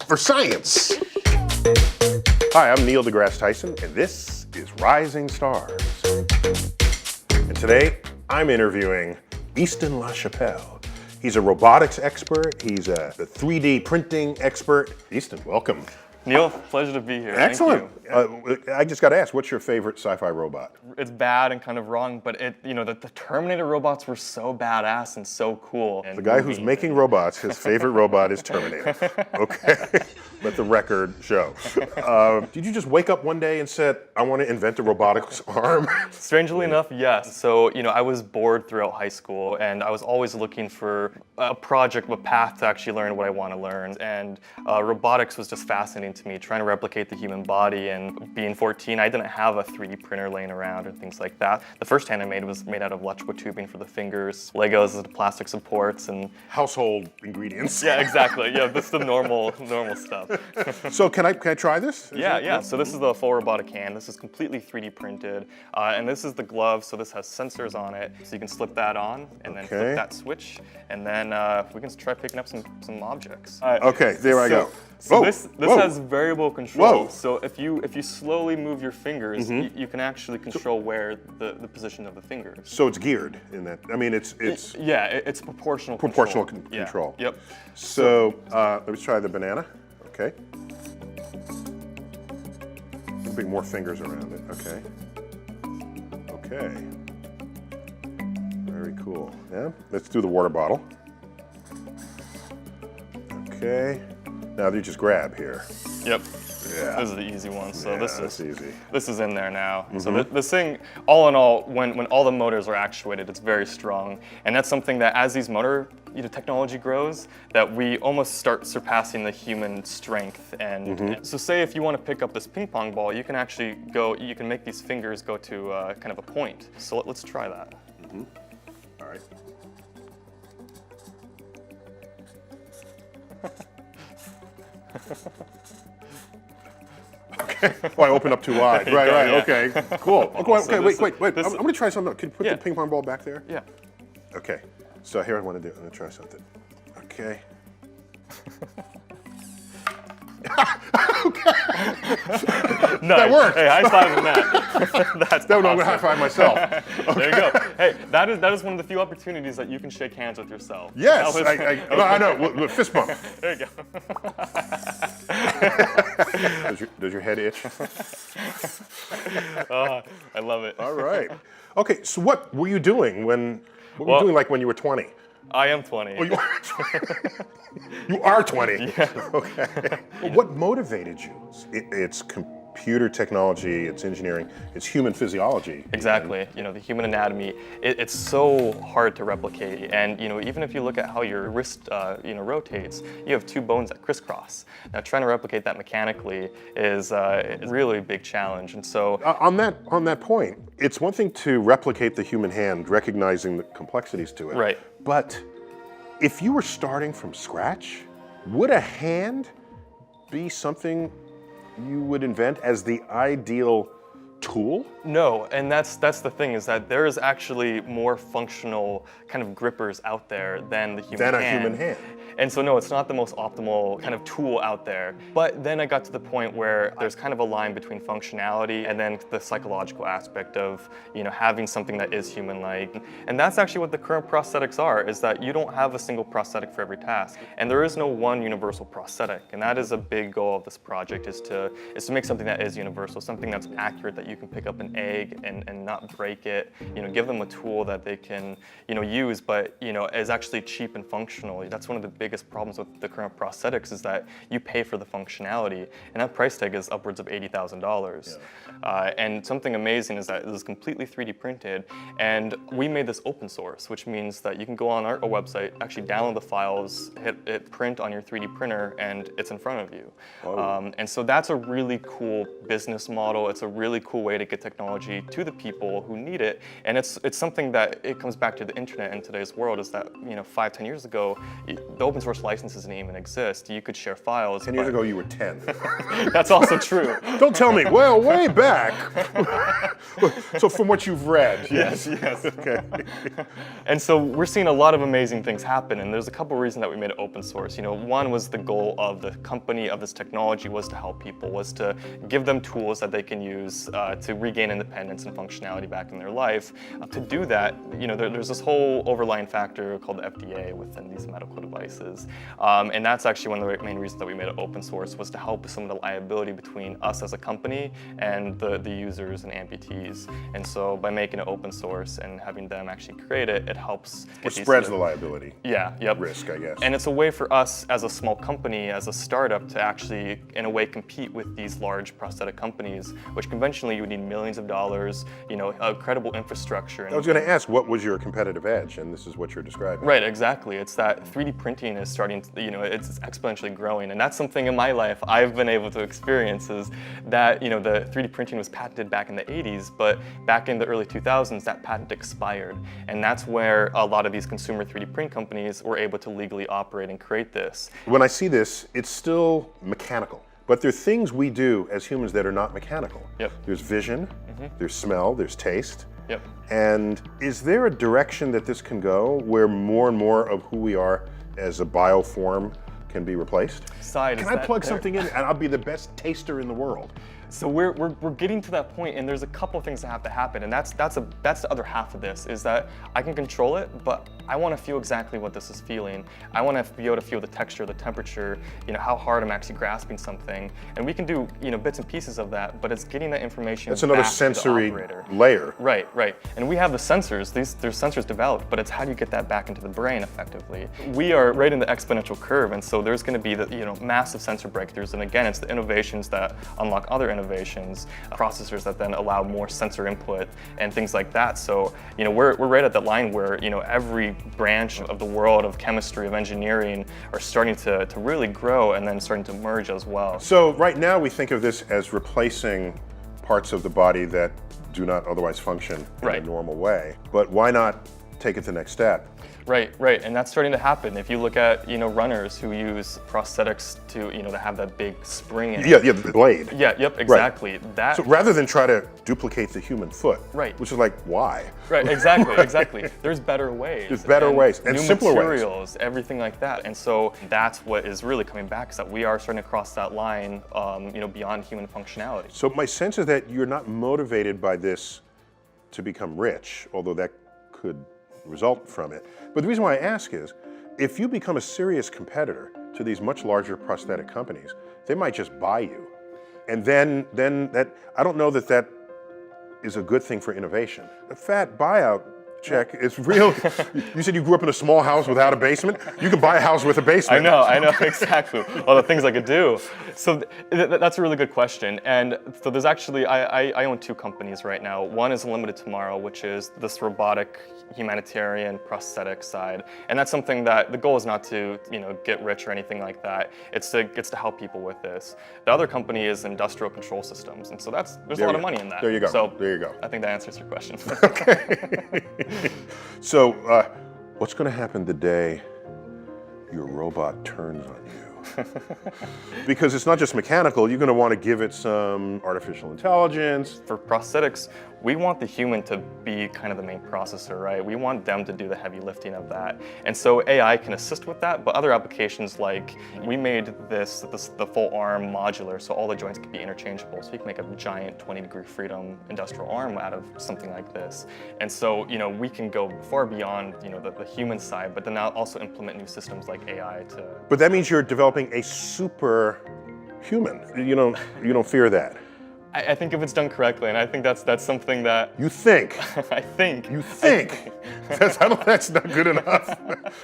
For science. Hi, I'm Neil deGrasse Tyson, and this is Rising Stars. And today, I'm interviewing Easton LaChappelle. He's a robotics expert. He's a 3D printing expert. Easton, welcome. Neil, pleasure to be here. Excellent. Thank you. I just got to ask, what's your favorite sci-fi robot? It's bad and kind of wrong, but the Terminator robots were so badass and so cool. The guy who's making robots, his favorite robot is Terminator. Okay, let the record show. Did you just wake up one day and said, I want to invent a robotics arm? Strangely enough, yes. So, I was bored throughout high school, and I was always looking for a project, a path to actually learn what I want to learn. And robotics was just fascinating to me, trying to replicate the human body. And being 14, I didn't have a 3D printer laying around or things like that. The first hand I made was made out of electrical tubing for the fingers, Legos as the plastic supports, and household ingredients. Yeah, exactly. Yeah, this is the normal stuff. So can I try this? Yeah. So this is the full robotic hand. This is completely 3D printed, and this is the glove. So this has sensors on it, so you can slip that on and then flip that switch, and then we can try picking up some objects. Okay, there I go. So this has variable control. Whoa. So if you slowly move your fingers, you can actually control where the position of the fingers. So it's geared in that. I mean, it's yeah, it's proportional. Proportional control. Yeah. Yep. So let me try the banana. Okay. Big more fingers around it. Okay. Okay. Very cool. Yeah. Let's do the water bottle. Okay. Now you just grab here. Yep. Yeah. This is the easy one. So yeah, this is easy. This is in there now. So this thing, all in all, when all the motors are actuated, it's very strong, and that's something that as these motor technology grows, that we almost start surpassing the human strength. And so, say if you want to pick up this ping pong ball, you can actually you can make these fingers go to kind of a point. So let's try that. All right. Okay. Oh, I opened up too wide. Right. Yeah. Okay. Cool. Okay. So Wait. I'm going to try something. Can you put the ping pong ball back there? Yeah. Okay. So here I want to do. I'm going to try something. Okay. Okay. Nice. That worked. Hey, high five on that. That's No, I'm awesome. going to high five myself. There you go. Hey, that is one of the few opportunities that you can shake hands with yourself. Yes, I know. Fist bump. There you go. Does your head itch? I love it. All right. Okay. So what were you doing when you were 20? I am 20. Oh, you are 20. You are 20. Yeah. Okay. What motivated you? It's computer technology, it's engineering, it's human physiology. Exactly. The human anatomy, it's so hard to replicate. And even if you look at how your wrist rotates, you have two bones that crisscross. Now trying to replicate that mechanically is a really big challenge. And so on that point, it's one thing to replicate the human hand, recognizing the complexities to it. Right. But if you were starting from scratch, would a hand be something you would invent as the ideal tool? No, and that's the thing, is that there is actually more functional kind of grippers out there than the human hand. Than a human hand. And so no, it's not the most optimal kind of tool out there. But then I got to the point where there's kind of a line between functionality and then the psychological aspect of having something that is human-like. And that's actually what the current prosthetics are, is that you don't have a single prosthetic for every task. And there is no one universal prosthetic. And that is a big goal of this project, is to make something that is universal, something that's accurate, that you can pick up an egg and not break it, give them a tool that they can use, but is actually cheap and functional. That's one of the biggest problems with the current prosthetics, is that you pay for the functionality, and that price tag is upwards of $80,000. And something amazing is that it is completely 3D printed, and we made this open source, which means that you can go on our website, actually download the files, hit print on your 3D printer, and it's in front of you. And so that's a really cool business model. It's a really cool way to get technology to the people who need it, and it's something that it comes back to the internet in today's world, is that 5-10 years ago, there'll open source licenses didn't even exist. You could share files. 10 years ago, you were 10. That's also true. Don't tell me, well, way back. So from what you've read. Yes. Okay. And so we're seeing a lot of amazing things happen, and there's a couple reasons that we made it open source. One was the goal of the company, of this technology, was to help people, was to give them tools that they can use to regain independence and functionality back in their life. To do that, there's this whole overlying factor called the FDA within these medical devices. And that's actually one of the main reasons that we made it open source, was to help with some of the liability between us as a company and the users and amputees. And so by making it open source and having them actually create it, it helps. Which spreads the liability risk, I guess. And it's a way for us as a small company, as a startup, to actually, in a way, compete with these large prosthetic companies, which conventionally you would need millions of dollars, a credible infrastructure. I was going to ask, what was your competitive edge? And this is what you're describing. Right, exactly. It's that 3D printing is starting to, it's exponentially growing. And that's something in my life I've been able to experience, is that, the 3D printing was patented back in the 80s, but back in the early 2000s, that patent expired. And that's where a lot of these consumer 3D print companies were able to legally operate and create this. When I see this, it's still mechanical. But there are things we do as humans that are not mechanical. Yep. There's vision, there's smell, there's taste. Yep. And is there a direction that this can go where more and more of who we are as a bioform can be replaced? Can I plug something in and I'll be the best taster in the world? So we're getting to that point, and there's a couple of things that have to happen, and that's the other half of this, is that I can control it, but I want to feel exactly what this is feeling. I want to be able to feel the texture, the temperature, how hard I'm actually grasping something, and we can do bits and pieces of that, but it's getting that information. That's another back sensory to the operator. layer. Right, and we have the sensors. There's sensors developed, but it's how do you get that back into the brain effectively? We are right in the exponential curve, and so there's going to be the massive sensor breakthroughs, and again, it's the innovations that unlock other innovations, processors that then allow more sensor input and things like that. So we're right at that line where every branch of the world of chemistry, of engineering, are starting to really grow and then starting to merge as well. So right now we think of this as replacing parts of the body that do not otherwise function in a normal way. But why not take it the next step? Right, and that's starting to happen. If you look at runners who use prosthetics to to have that big spring in it. Yeah, the blade. Yep, exactly. Right. So rather than try to duplicate the human foot, which is like, why? Right, exactly. There's better ways. There's better ways and new simpler materials, everything like that. And so that's what is really coming back, is that we are starting to cross that line, beyond human functionality. So my sense is that you're not motivated by this to become rich, although that could result from it. But the reason why I ask is, if you become a serious competitor to these much larger prosthetic companies, they might just buy you. And then that, I don't know that is a good thing for innovation. A fat buyout check is real. You said you grew up in a small house without a basement. You can buy a house with a basement. I know, exactly. All the things I could do. So that's a really good question. And so there's actually, I own two companies right now. One is Limited Tomorrow, which is this robotic humanitarian prosthetic side. And that's something that the goal is not to get rich or anything like that. It's to help people with this. The other company is Industrial Control Systems. And so there's a lot of money in that. There you go. So there you go. I think that answers your question. Okay. So, what's going to happen the day your robot turns on you? Because it's not just mechanical, you're going to want to give it some artificial intelligence. For prosthetics, we want the human to be kind of the main processor, right? We want them to do the heavy lifting of that. And so AI can assist with that, but other applications, like we made the full arm modular, so all the joints can be interchangeable. So you can make a giant 20-degree freedom industrial arm out of something like this. And so, we can go far beyond, the human side, but then also implement new systems like AI to... But that means you're developing a super human. You don't fear that. I think if it's done correctly, and I think that's something that... You think. I think. You think. That's not good enough.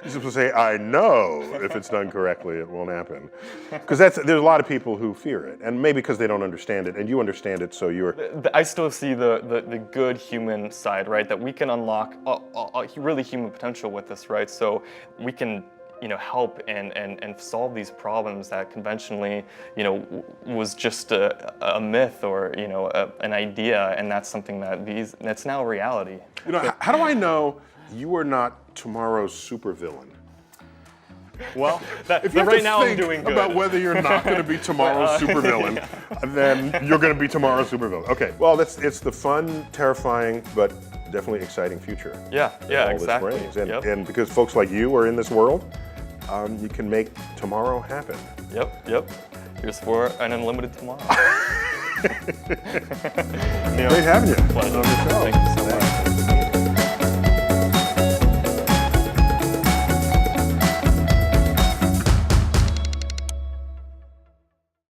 You're supposed to say, I know if it's done correctly, it won't happen. Because there's a lot of people who fear it, and maybe because they don't understand it, and you understand it, so you're... I still see the good human side, right? That we can unlock a really human potential with this, right? So we can help and solve these problems that conventionally, was just a myth or, an idea, and that's something that's now a reality. How do I know you are not tomorrow's supervillain? Well, if but you right now I'm think doing good. about whether you're not going to be tomorrow's supervillain, then you're going to be tomorrow's supervillain. Okay, well, it's the fun, terrifying, but definitely exciting future. Yeah, all exactly. This brings. Yep. And because folks like you are in this world, you can make tomorrow happen. Yep. Here's for an unlimited tomorrow. Great having you. Pleasure. On the show.